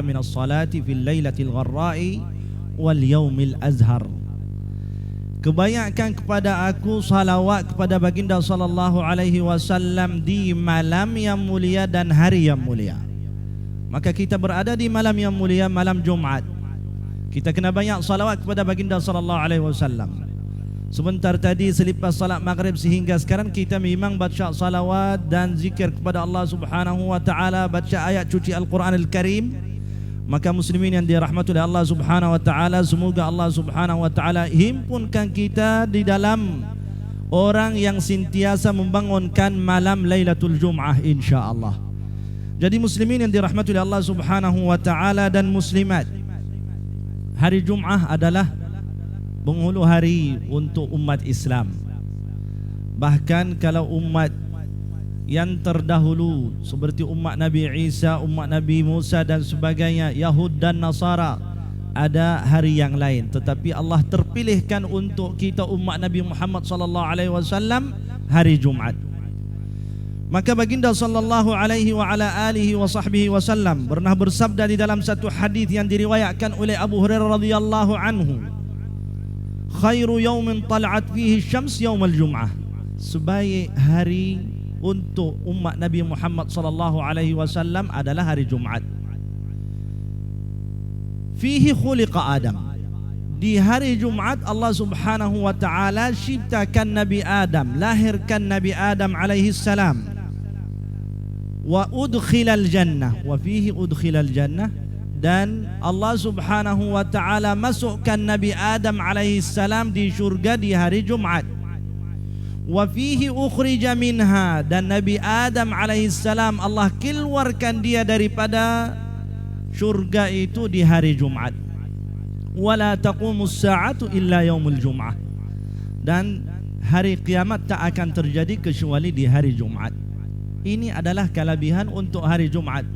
minas salati fil lailatil gharra'i wal yaumil azhar. Kebanyakan kepada aku salawat kepada baginda sallallahu alaihi wasallam di malam yang mulia dan hari yang mulia. Maka kita berada di malam yang mulia, malam Jumaat. Kita kena banyak salawat kepada baginda sallallahu alaihi wasallam. Sebentar tadi selepas salat maghrib sehingga sekarang kita memang baca salawat dan zikir kepada Allah Subhanahu wa taala, baca ayat suci Al-Quran Al-Karim. Maka muslimin yang dirahmati oleh Allah Subhanahu wa taala, semoga Allah Subhanahu wa taala himpunkan kita di dalam orang yang sentiasa membangunkan malam Lailatul Jum'ah insya-Allah. Jadi muslimin yang dirahmati oleh Allah Subhanahu wa taala dan muslimat, hari Jum'ah adalah penghulu hari untuk umat Islam. Bahkan kalau umat yang terdahulu seperti umat Nabi Isa, umat Nabi Musa dan sebagainya, Yahud dan Nasara, ada hari yang lain, tetapi Allah terpilihkan untuk kita umat Nabi Muhammad sallallahu alaihi wasallam hari Jumaat. Maka baginda sallallahu alaihi wa ala alihi wa sahbihi wasallam pernah bersabda di dalam satu hadis yang diriwayatkan oleh Abu Hurairah radhiyallahu anhu, khairu yaumin tala'at fihi syams yaumul jum'ah. Sebaik hari untuk umat Nabi Muhammad sallallahu alaihi wasallam adalah hari Jumaat. Fihi khuliqa Adam. Di hari Jumaat Allah Subhanahu wa taala ciptakan Nabi Adam, lahirkan Nabi Adam alaihi salam. Wa udkhilal jannah, wa fihi udkhilal jannah, dan Allah Subhanahu wa taala masukkan Nabi Adam alaihi salam di syurga di hari Jumaat. Wa fihi ukhrija minha, dan Nabi Adam alaihi salam Allah keluarkan dia daripada syurga itu di hari Jumaat. Wala taqumus sa'atu illa yaumul jum'ah, dan hari kiamat tak akan terjadi kecuali di hari Jumaat. Ini adalah kelebihan untuk hari Jumaat.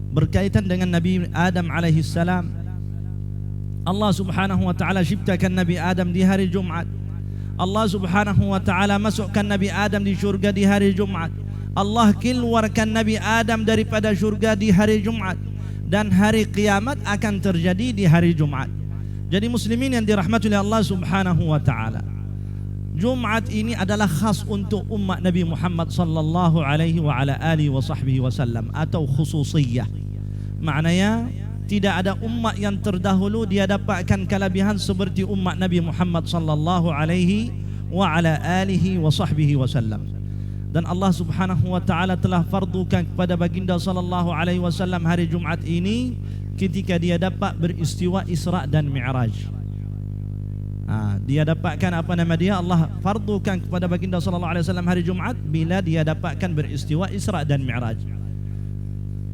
Berkaitan dengan Nabi Adam alaihi salam, Allah Subhanahu wa taala ciptakan Nabi Adam di hari Jumaat. Allah Subhanahu wa taala masukkan Nabi Adam di syurga di hari Jumaat. Allah keluarkan Nabi Adam daripada syurga di hari Jumaat, dan hari kiamat akan terjadi di hari Jumaat. Jadi muslimin yang dirahmati oleh Allah Subhanahu wa taala, Jumaat ini adalah khas untuk umat Nabi Muhammad sallallahu alaihi wa ala alihi wa sahbihi wasallam, atau khususiyah. Maknanya tidak ada umat yang terdahulu dia dapatkan kelebihan seperti umat Nabi Muhammad sallallahu alaihi wa ala alihi wa sahbihi wasallam. Dan Allah Subhanahu wa taala telah fardukan kepada baginda sallallahu alaihi wasallam hari Jumaat ini ketika dia dapat beristiwa Isra dan Mi'raj. Dia dapatkan apa nama dia, Allah fardukan kepada baginda sallallahu alaihi wasallam hari Jumaat bila dia dapatkan beristiwa Isra dan Mi'raj.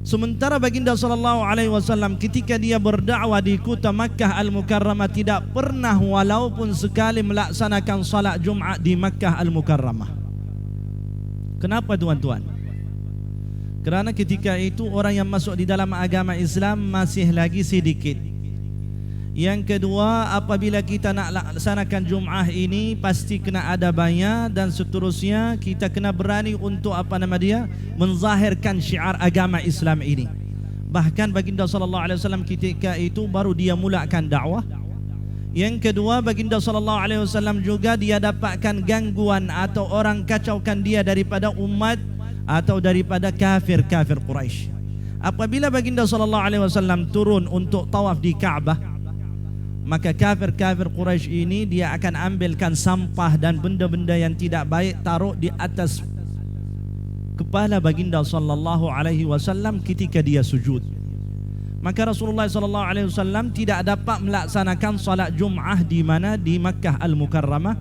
Sementara baginda sallallahu alaihi wasallam ketika dia berdakwah di kota Makkah Al-Mukarramah tidak pernah walaupun sekali melaksanakan salat Jumaat di Makkah Al-Mukarramah. Kenapa tuan-tuan? Kerana ketika itu orang yang masuk di dalam agama Islam masih lagi sedikit. Yang kedua, apabila kita nak laksanakan Jum'ah ini pasti kena ada banyak, dan seterusnya kita kena berani untuk apa nama dia, menzahirkan syiar agama Islam ini. Bahkan baginda sallallahu alaihi wasallam ketika itu baru dia mulakan dakwah. Yang kedua, baginda sallallahu alaihi wasallam juga dia dapatkan gangguan atau orang kacaukan dia daripada umat atau daripada kafir-kafir Quraisy. Apabila baginda sallallahu alaihi wasallam turun untuk tawaf di Ka'bah, maka kafir-kafir Quraisy ini dia akan ambilkan sampah dan benda-benda yang tidak baik taruh di atas kepala baginda sallallahu alaihi wasallam ketika dia sujud. Maka Rasulullah sallallahu alaihi wasallam tidak dapat melaksanakan salat Jumaat di mana, di Makkah Al-Mukarramah,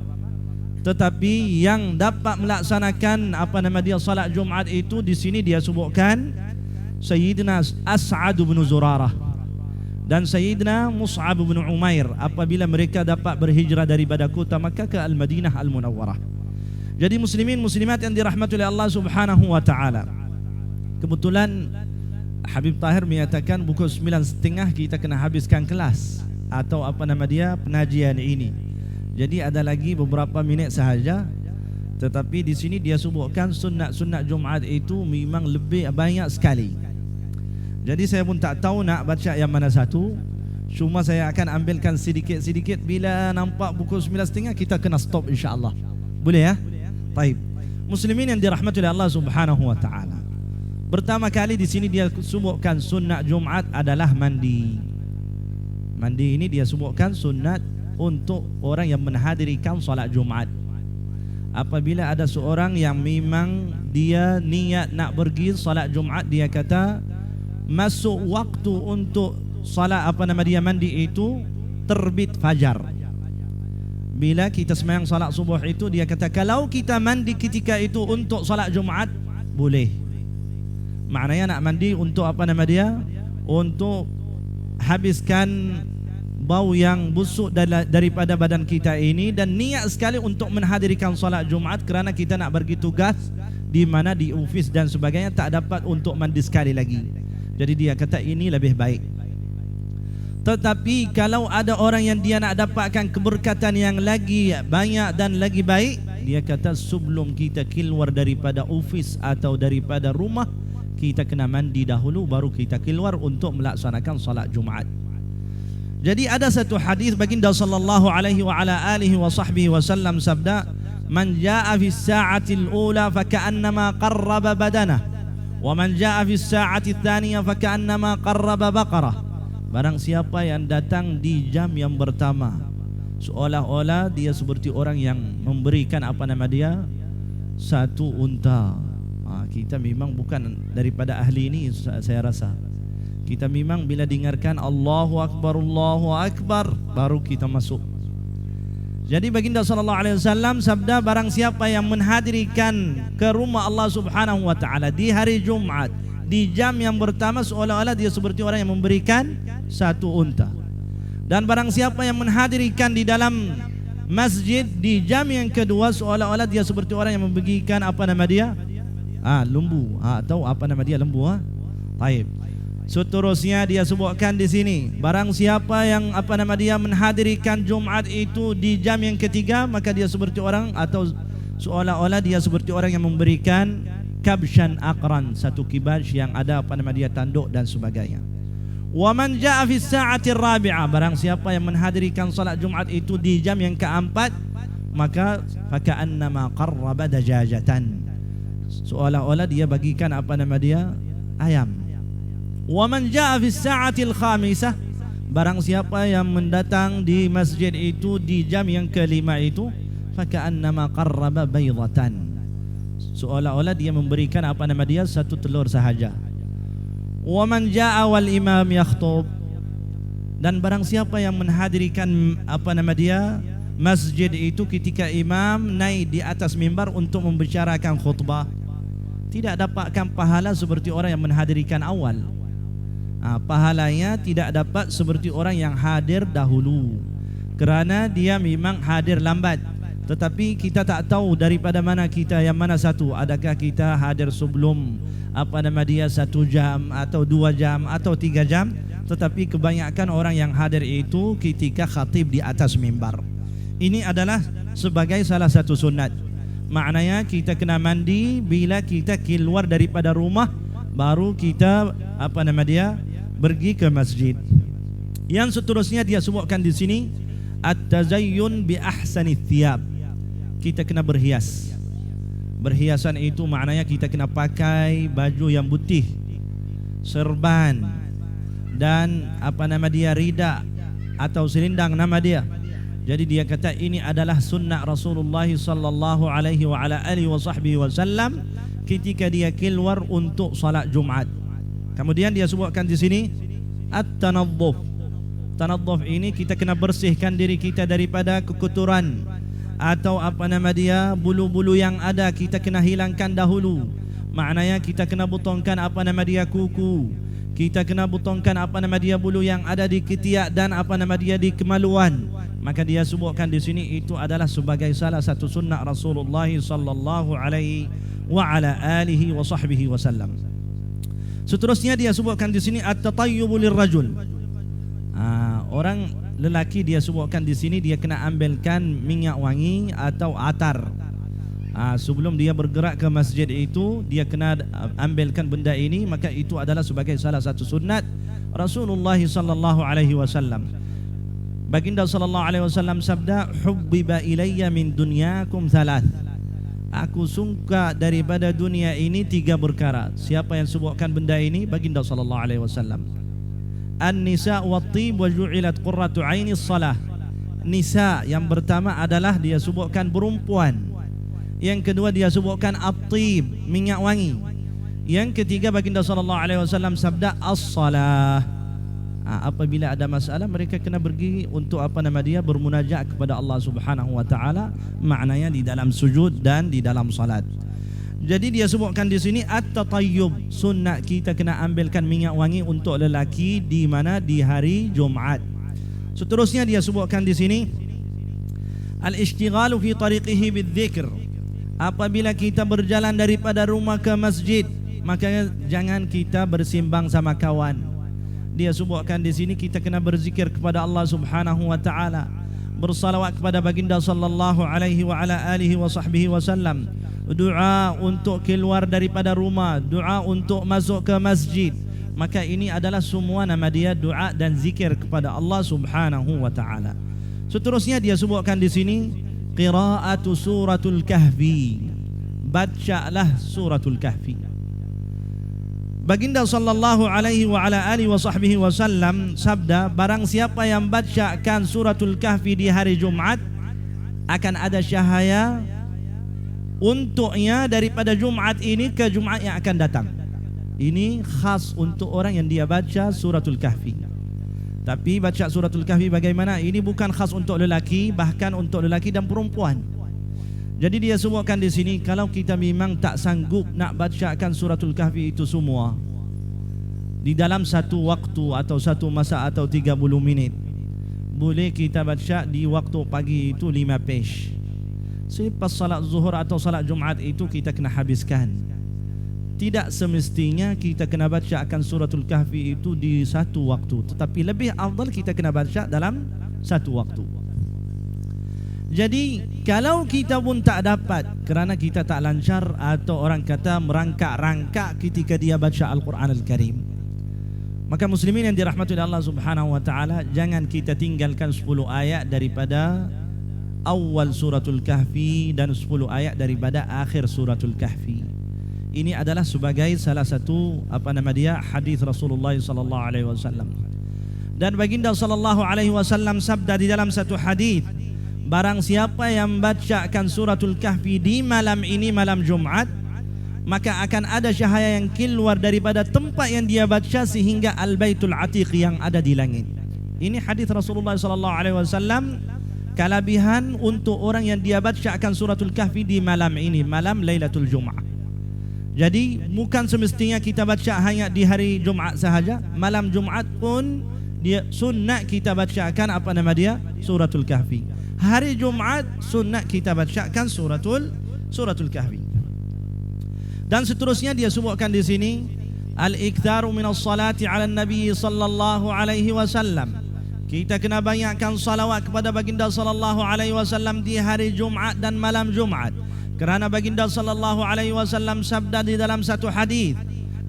tetapi yang dapat melaksanakan apa nama dia salat Jumaat itu di sini dia sebutkan Sayyidina As'ad bin Zurarah dan Sayyidina Mus'ab bin Umair apabila mereka dapat berhijrah daripada kota Makkah ke Al-Madinah Al-Munawwarah. Jadi muslimin muslimat yang dirahmati oleh Allah Subhanahu wa taala, kebetulan Habib Tahir menyatakan pukul 9.30 kita kena habiskan kelas atau apa nama dia, pengajian ini. Jadi ada lagi beberapa minit sahaja, tetapi di sini dia sebutkan sunat-sunat Jumaat itu memang lebih banyak sekali. Jadi saya pun tak tahu nak baca yang mana satu. Cuma saya akan ambilkan sedikit-sedikit. Bila nampak pukul 9.30 kita kena stop insya-Allah. Boleh ya? Baik. Muslimin yang dirahmati oleh Allah Subhanahu wa taala. Pertama kali di sini dia sebutkan sunat Jumat adalah mandi. Mandi ini dia sebutkan sunat untuk orang yang menghadirikan solat Jumat. Apabila ada seorang yang memang dia niat nak pergi solat Jumat, dia kata masuk waktu untuk solat mandi itu terbit fajar. Bila kita sembahyang solat subuh itu, dia kata kalau kita mandi ketika itu untuk solat Jumat boleh. Maknanya nak mandi untuk untuk habiskan bau yang busuk daripada badan kita ini, dan niat sekali untuk menghadirikan solat Jumat kerana kita nak pergi tugas di mana di ofis dan sebagainya, tak dapat untuk mandi sekali lagi. Jadi dia kata ini lebih baik. Tetapi kalau ada orang yang dia nak dapatkan keberkatan yang lagi banyak dan lagi baik, dia kata sebelum kita keluar daripada ofis atau daripada rumah, kita kena mandi dahulu baru kita keluar untuk melaksanakan solat Jumat. Jadi ada satu hadis baginda sallallahu alaihi wa ala alihi wa sahbihi wasallam sabda, man jaa fi sa'atil ula fa ka'annama qarraba badanah wa man jaa fi sa'atil thaniyah fa ka'annama qarraba baqarah. Barang siapa yang datang di jam yang pertama, seolah-olah dia seperti orang yang memberikan satu unta. Kita memang bukan daripada ahli ini, saya rasa. Kita memang bila dengarkan Allahu Akbar baru kita masuk. Jadi baginda sallallahu alaihi wasallam sabda, barang siapa yang menghadirikan ke rumah Allah Subhanahu wa taala di hari Jumat di jam yang pertama, seolah-olah dia seperti orang yang memberikan satu unta. Dan barang siapa yang menghadirikan di dalam masjid di jam yang kedua, seolah-olah dia seperti orang yang membagikan lembu atau lembu. Baik. Seterusnya dia sebutkan di sini, barang siapa yang menghadirikan Jumat itu di jam yang ketiga, maka dia seperti orang atau seolah-olah dia seperti orang yang memberikan kabshan aqran, satu kibaj yang ada tanduk dan sebagainya. Wa man jaa fi sa'atir rabi'ah, barang siapa yang menghadirikan salat Jumat itu di jam yang keempat, maka faka'annama qarraba dajajatan, seolah-olah dia bagikan ayam. Wa man jaa fi sa'atil khamisah, barang siapa yang mendatang di masjid itu di jam yang kelima itu, faka'annama qarraba baydatan, seolah-olah dia memberikan satu telur sahaja. Wa man jaa wal imam yakhtub, dan barang siapa yang menghadirikan masjid itu ketika imam naik di atas mimbar untuk membicarakan khutbah, tidak dapatkan pahala seperti orang yang menghadirikan awal. Pahalanya tidak dapat seperti orang yang hadir dahulu, kerana dia memang hadir lambat. Tetapi kita tak tahu daripada mana kita yang mana satu. Adakah kita hadir sebelum 1 jam atau 2 jam atau 3 jam? Tetapi kebanyakan orang yang hadir itu ketika khatib di atas mimbar. Ini adalah sebagai salah satu sunat. Maknanya kita kena mandi bila kita keluar daripada rumah, baru kita pergi ke masjid. Yang seterusnya dia sebutkan di sini, at-tazayyun bi ahsani thiyab. Kita kena berhias. Berhiasan itu maknanya kita kena pakai baju yang putih, serban, dan rida atau selendang nama dia. Jadi dia kata ini adalah sunnah Rasulullah sallallahu alaihi wa ala alihi wasallam ketika dia keluar untuk salat Jumat. Kemudian dia sebutkan di sini at-tanadhdhuf. Tanadhdhuf ini kita kena bersihkan diri kita daripada kekotoran atau bulu-bulu yang ada, kita kena hilangkan dahulu. Maknanya kita kena butongkan kuku, kita kena butongkan bulu yang ada di ketiak dan di kemaluan. Maka dia sebutkan di sini itu adalah sebagai salah satu sunnah Rasulullah sallallahu alaihi wa ala alihi wa sahbihi wasallam. Seterusnya dia sebutkan di sini at-tatayyubu lirrajul. Orang lelaki dia sebutkan di sini dia kena ambilkan minyak wangi atau atar. Sebelum dia bergerak ke masjid itu, dia kena ambilkan benda ini, maka itu adalah sebagai salah satu sunnat Rasulullah sallallahu alaihi wasallam. Baginda sallallahu alaihi wasallam sabda, "Hubbiba ilayya min dunyakum thalath." Aku suka daripada dunia ini 3 perkara. Siapa yang sebutkan benda ini? Baginda sallallahu alaihi wasallam. An-nisa wat-tib wa ju'ilat qurratu 'aini as-salah. Nisa yang pertama adalah dia sebutkan perempuan. Yang kedua dia sebutkan at-tib, minyak wangi. Yang ketiga baginda sallallahu alaihi wasallam sabda as-salah. Apabila ada masalah mereka kena pergi untuk bermunajat kepada Allah Subhanahu wa taala, maknanya di dalam sujud dan di dalam salat. Jadi dia sebutkan di sini at-tatayyub, sunnah kita kena ambilkan minyak wangi untuk lelaki di mana di hari Jumaat. Seterusnya dia sebutkan di sini al-ishtighalu fi tariqihi bidzikr. Apabila kita berjalan daripada rumah ke masjid, maka jangan kita bersimbang sama kawan. Dia sebutkan di sini kita kena berzikir kepada Allah Subhanahu wa taala, bersalawat kepada baginda sallallahu alaihi wa ala alihi wa sahbihi wasallam, doa untuk keluar daripada rumah, doa untuk masuk ke masjid. Maka ini adalah semua nama dia doa dan zikir kepada Allah Subhanahu wa taala. Seterusnya dia sebutkan di sini qiraatu suratul kahfi. Bacalah suratul kahfi. Baginda sallallahu alaihi wa ala alihi wa sahbihi wasallam sabda, barang siapa yang bacakan suratul kahfi di hari Jumaat akan ada cahaya untuknya daripada Jumaat ini ke Jumaat yang akan datang. Ini khas untuk orang yang dia baca suratul kahfi. Tapi baca suratul kahfi bagaimana? Ini bukan khas untuk lelaki, bahkan untuk lelaki dan perempuan. Jadi dia sebutkan di sini, kalau kita memang tak sanggup nak bacakan suratul kahfi itu semua di dalam satu waktu atau satu masa atau 30 minit, boleh kita baca di waktu pagi itu 5 page. Selepas salat zuhur atau salat Jumaat itu kita kena habiskan. Tidak semestinya kita kena bacakan suratul kahfi itu di satu waktu, tetapi lebih afdal kita kena baca dalam satu waktu. Jadi kalau kita pun tak dapat kerana kita tak lancar atau orang kata merangkak-rangkak ketika dia baca Al-Quran Al-Karim, maka muslimin yang dirahmati oleh Allah Subhanahu wa taala, jangan kita tinggalkan 10 ayat daripada awal suratul kahfi dan 10 ayat daripada akhir suratul kahfi. Ini adalah sebagai salah satu hadis Rasulullah sallallahu alaihi wasallam. Dan baginda sallallahu alaihi wasallam sabda di dalam satu hadis, barang siapa yang bacakan suratul kahfi di malam ini, malam Jumaat, maka akan ada cahaya yang keluar daripada tempat yang dia baca sehingga al-baitul atiq yang ada di langit. Ini hadis Rasulullah sallallahu alaihi wasallam, kelebihan untuk orang yang dia bacakan suratul kahfi di malam ini, malam Lailatul Jumaat. Jadi bukan semestinya kita baca hanya di hari Jumaat sahaja, malam Jumaat pun dia sunnah kita bacakan suratul kahfi. Hari Jumaat sunnah kita bacakan suratul kahfi. Dan seterusnya dia sebutkan di sini al-iktharu minas salati ala nabi sallallahu alaihi wasallam. Kita kena banyakkan salawat kepada baginda sallallahu alaihi wasallam di hari Jumaat dan malam Jumaat. Kerana baginda sallallahu alaihi wasallam sabda di dalam satu hadis,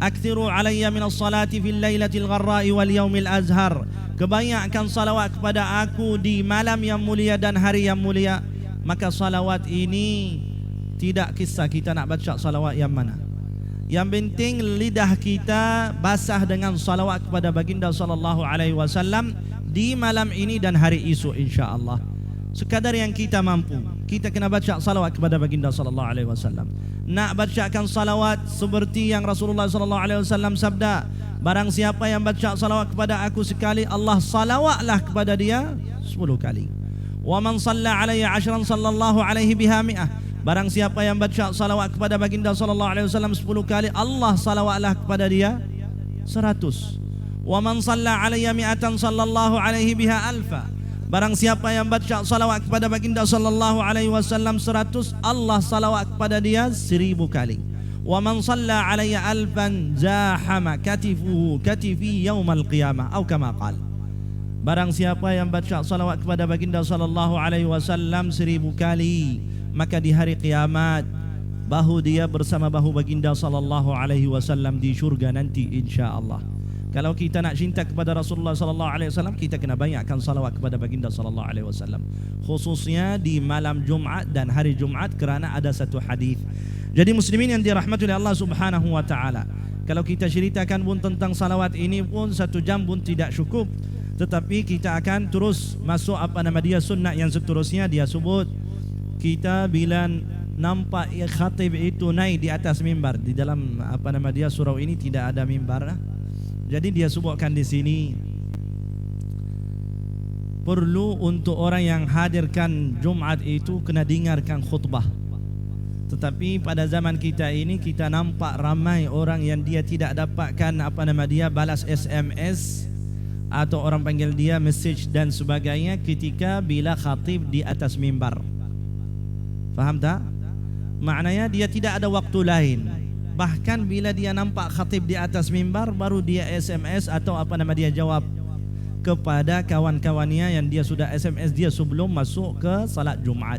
"Aktsiru alayya minas salati fil lailatil gharra'i wal yaumil azhar." Kebanyakan salawat kepada aku di malam yang mulia dan hari yang mulia. Maka salawat ini tidak kisah kita nak baca salawat yang mana. Yang penting lidah kita basah dengan salawat kepada baginda sallallahu alaihi wasallam di malam ini dan hari esok insya-Allah. Sekadar yang kita mampu, kita kena baca salawat kepada baginda sallallahu alaihi wasallam. Nak bacakan salawat seperti yang Rasulullah sallallahu alaihi wasallam sabda, barang siapa yang baca salawat kepada aku sekali, Allah salawatlah kepada dia 10 kali. Wa man shalla alayya 'ashran sallallahu alaihi biha mi'ah. Barang siapa yang baca salawat kepada baginda sallallahu alaihi wasallam 10 kali, Allah salawatlah kepada dia 100. Wa man shalla alayya mi'atan sallallahu alaihi biha alfa. Barang siapa yang baca salawat kepada baginda sallallahu alaihi wasallam 100, Allah salawat kepada dia 1000 kali. Wa man shalla alayya alfan zahama katifuhu katifi yaumal qiyamah atau kama qala. Barang siapa yang baca salawat kepada baginda sallallahu alaihi wasallam 1000 kali, maka di hari kiamat bahu dia bersama bahu baginda sallallahu alaihi wasallam di syurga nanti insyaallah. Kalau kita nak cinta kepada Rasulullah sallallahu alaihi wasallam, kita kena banyakkan salawat kepada baginda sallallahu alaihi wasallam, khususnya di malam Jumaat dan hari Jumaat, kerana ada satu hadis. Jadi muslimin yang dirahmati oleh Allah Subhanahu wa taala, kalau kita ceritakan pun tentang salawat ini pun 1 jam pun tidak cukup. Tetapi kita akan terus masuk sunnah yang seterusnya. Dia sebut kita bila nampak khatib itu naik di atas mimbar. Di dalam surau ini tidak ada mimbar. Jadi dia sebutkan di sini perlu untuk orang yang hadirkan Jumaat itu kena dengarkan khutbah. Tetapi pada zaman kita ini kita nampak ramai orang yang dia tidak dapatkan balas SMS atau orang panggil dia message dan sebagainya ketika bila khatib di atas mimbar. Faham tak? Maknanya dia tidak ada waktu lain. Bahkan bila dia nampak khatib di atas mimbar, baru dia SMS atau jawab kepada kawan-kawannya yang dia sudah SMS dia sebelum masuk ke salat Jumaat.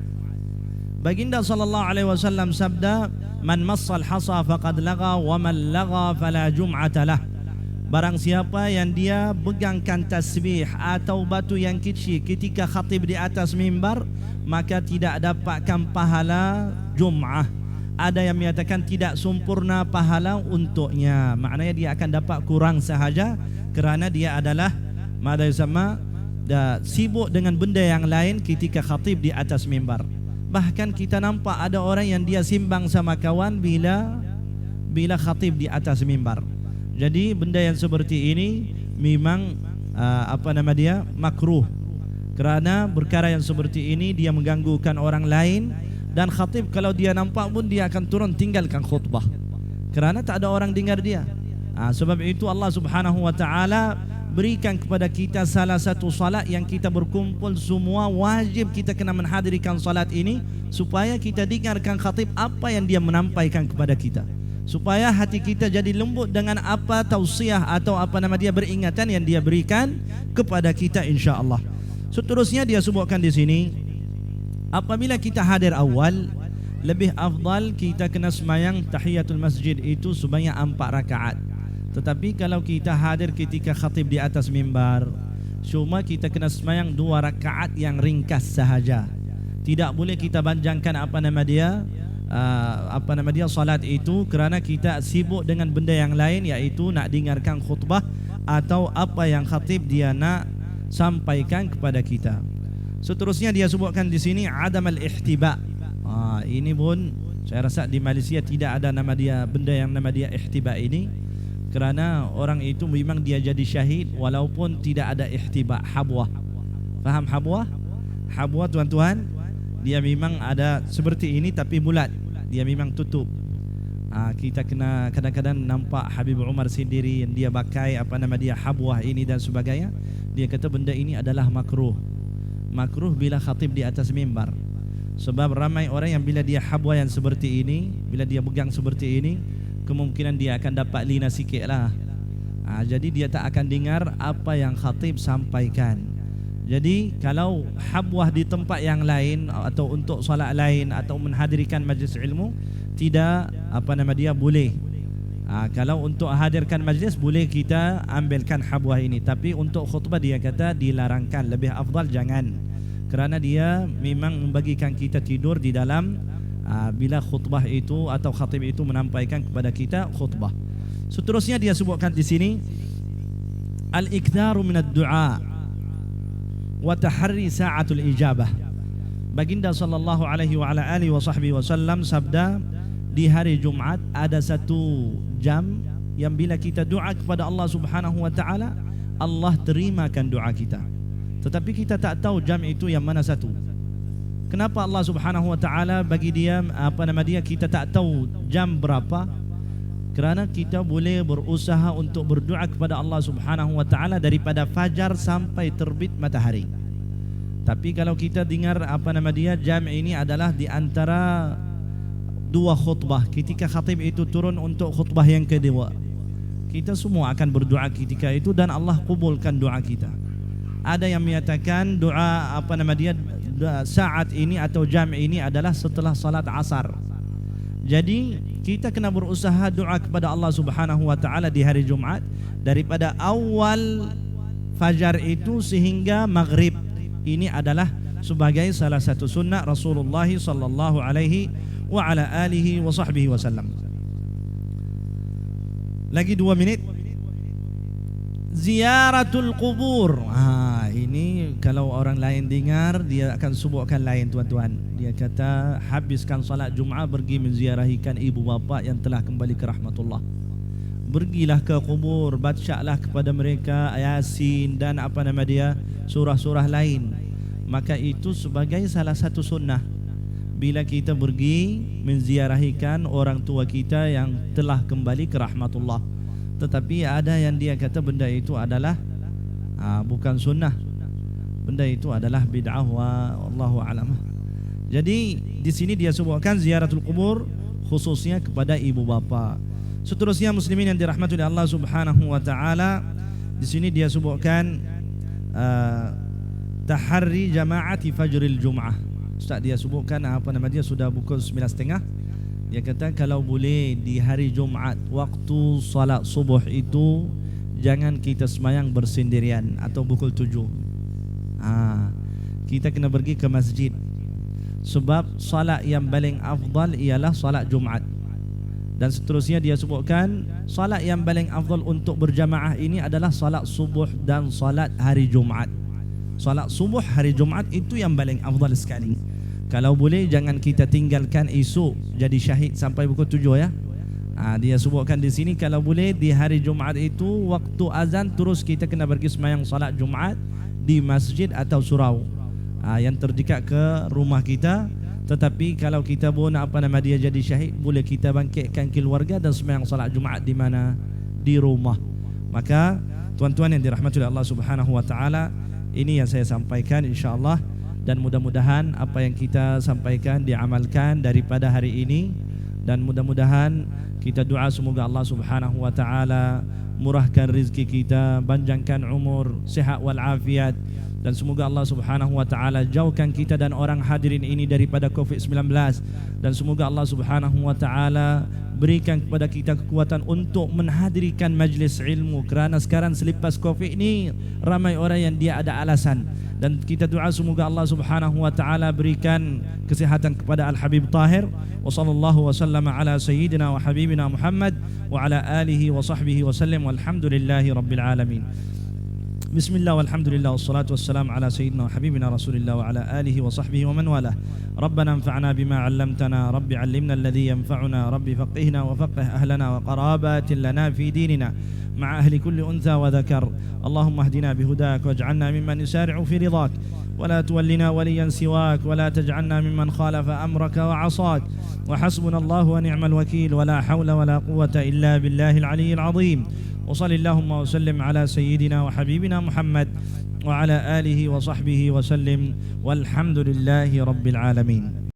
Baginda sallallahu alaihi wasallam sabda, "Man massal hasa faqad laga wa man laga fala jum'ata lah." Barang siapa yang dia pegangkan tasbih atau batu yang kecil ketika khatib di atas mimbar, maka tidak dapatkan pahala Jum'ah. Ada yang menyatakan tidak sempurna pahala untuknya. Maknanya dia akan dapat kurang sahaja kerana dia adalah sibuk dengan benda yang lain ketika khatib di atas mimbar. Bahkan kita nampak ada orang yang dia simbang sama kawan bila khatib di atas mimbar. Jadi benda yang seperti ini memang makruh. Kerana perkara yang seperti ini dia mengganggukan orang lain. Dan khatib kalau dia nampak pun dia akan turun tinggalkan khutbah kerana tak ada orang dengar dia. Sebab itu Allah Subhanahu wa taala berikan kepada kita salah satu salat yang kita berkumpul semua, wajib kita kena menghadirikan salat ini supaya kita dengarkan khatib apa yang dia menampaikan kepada kita, supaya hati kita jadi lembut dengan apa tausiah atau beringatan yang dia berikan kepada kita insya-Allah. Seterusnya dia sebutkan di sini, apabila kita hadir awal, lebih afdal kita kena semayang tahiyatul masjid itu sebanyak 4 rakaat. Tetapi kalau kita hadir ketika khatib di atas mimbar, cuma kita kena semayang 2 rakaat yang ringkas sahaja. Tidak boleh kita panjangkan salat itu kerana kita sibuk dengan benda yang lain, iaitu nak dengarkan khutbah atau apa yang khatib dia nak sampaikan kepada kita. Seterusnya dia sebutkan di sini adam al-ihtiba. Ini pun saya rasa di Malaysia tidak ada benda yang nama dia ihtiba ini, kerana orang itu memang dia jadi syahid walaupun tidak ada ihtiba, habwah. Faham habwah? Habwah tuan-tuan, dia memang ada seperti ini tapi bulat. Dia memang tutup. Kita kena kadang-kadang nampak Habib Umar sendiri yang dia pakai habwah ini dan sebagainya. Dia kata benda ini adalah makruh. Makruh bila khatib di atas mimbar. Sebab ramai orang yang bila dia habwa yang seperti ini, bila dia pegang seperti ini, kemungkinan dia akan dapat lina sikit lah. Jadi dia tak akan dengar apa yang khatib sampaikan. Jadi kalau habwah di tempat yang lain atau untuk solat lain atau menghadirikan majlis ilmu, tidak boleh. Kalau untuk hadirkan majlis boleh kita ambilkan habwah ini, tapi untuk khutbah dia kata dilarangkan. Lebih afdal jangan, kerana dia memang membagikan kita tidur di dalam bila khutbah itu atau khatib itu menampaikan kepada kita khutbah. Seterusnya dia sebutkan di sini al-iktharu min ad-du'a wa tahri sa'atul ijabah. Baginda sallallahu alaihi wa ala alihi wa sahbihi wasallam sabda, di hari Jumaat ada 1 jam yang bila kita doa kepada Allah Subhanahu wa taala, Allah terimakan doa kita. Tetapi kita tak tahu jam itu yang mana satu. Kenapa Allah Subhanahu wa taala bagi dia kita tak tahu jam berapa? Kerana kita boleh berusaha untuk berdoa kepada Allah Subhanahu wa taala daripada fajar sampai terbit matahari. Tapi kalau kita dengar jam ini adalah di antara 2 khutbah, ketika khatib itu turun untuk khutbah yang kedua, kita semua akan berdoa ketika itu dan Allah kubulkan doa kita. Ada yang menyatakan doa saat ini atau jam ini adalah setelah salat asar. Jadi kita kena berusaha doa kepada Allah Subhanahu wa taala di hari Jumat daripada awal fajar itu sehingga maghrib. Ini adalah sebagai salah satu sunnah Rasulullah sallallahu alaihi wa ala alihi wa sahbihi wasallam. Lagi 2 minit. Ziaratul kubur. Ini kalau orang lain dengar dia akan sebutkan lain tuan-tuan. Dia kata habiskan salat Jumaat pergi menziarahikan ibu bapa yang telah kembali ke rahmatullah. Pergilah ke kubur, bacalah kepada mereka Yasin dan apa nama dia, surah-surah lain. Maka itu sebagai salah satu sunnah bila kita pergi menziarahikan orang tua kita yang telah kembali ke rahmatullah. Tetapi ada yang dia kata benda itu adalah bukan sunnah, benda itu adalah bid'ah wa wallahu a'lam. Jadi di sini dia sebutkan ziaratul kubur khususnya kepada ibu bapa. Seterusnya muslimin yang dirahmati oleh Allah Subhanahu wa taala, di sini dia sebutkan tahari jamaati fajril Jum'ah. Ustaz dia sebutkan apa nama dia sudah pukul 9.30. Dia kata kalau boleh di hari Jumaat waktu salat subuh itu jangan kita semayang bersendirian atau pukul 7. Kita kena pergi ke masjid. Sebab salat yang paling afdal ialah salat Jumaat. Dan seterusnya dia sebutkan salat yang paling afdal untuk berjamaah ini adalah salat subuh dan salat hari Jumaat. Salat subuh hari Jumaat itu yang paling afdal sekali. Kalau boleh jangan kita tinggalkan esok jadi syahid sampai pukul 7 ya. Dia sebutkan di sini kalau boleh di hari Jumaat itu waktu azan terus kita kena pergi sembahyang salat Jumaat di masjid atau surau yang terdekat ke rumah kita. Tetapi kalau kita pun apa nama dia jadi syahid, boleh kita bangkitkan keluarga dan sembahyang salat Jumaat di mana? Di rumah. Maka tuan-tuan yang dirahmati oleh Allah Subhanahu wa taala, ini yang saya sampaikan insya-Allah. Dan mudah-mudahan apa yang kita sampaikan diamalkan daripada hari ini. Dan mudah-mudahan kita doa semoga Allah Subhanahu wa taala murahkan rezeki kita, panjangkan umur, sihat wal afiat. Dan semoga Allah Subhanahu wa taala jauhkan kita dan orang hadirin ini daripada COVID-19. Dan semoga Allah Subhanahu wa taala berikan kepada kita kekuatan untuk menghadirikan majlis ilmu. Kerana sekarang selepas COVID ini ramai orang yang dia ada alasan. Dan kita doa semoga Allah Subhanahu wa taala berikan kesihatan kepada Al-Habib Tahir. Wa sallallahu wasallam ala sayyidina wa habibina Muhammad wa ala alihi wa sahbihi wasallam walhamdulillahi rabbil alamin. Bismillah walhamdulillah wassalatu wassalamu ala sayyidina wa habibina Rasulillah wa ala alihi wa sahbihi wa man walah. Rabbana anfa'na bima 'allamtana, rabbi 'allimna alladhi yanfa'una, rabbi faqihna wa faqih ahlana wa qarabatin lana fi dinina مع أهل كل أنثى وذكر. اللهم اهدنا بهداك واجعلنا ممن يسارع في رضاك ولا تولنا وليا سواك ولا تجعلنا ممن خالف أمرك وعصاك. وحسبنا الله ونعم الوكيل ولا حول ولا قوة إلا بالله العلي العظيم. وصل اللهم وسلم على سيدنا وحبيبنا محمد وعلى آله وصحبه وسلم والحمد لله رب العالمين.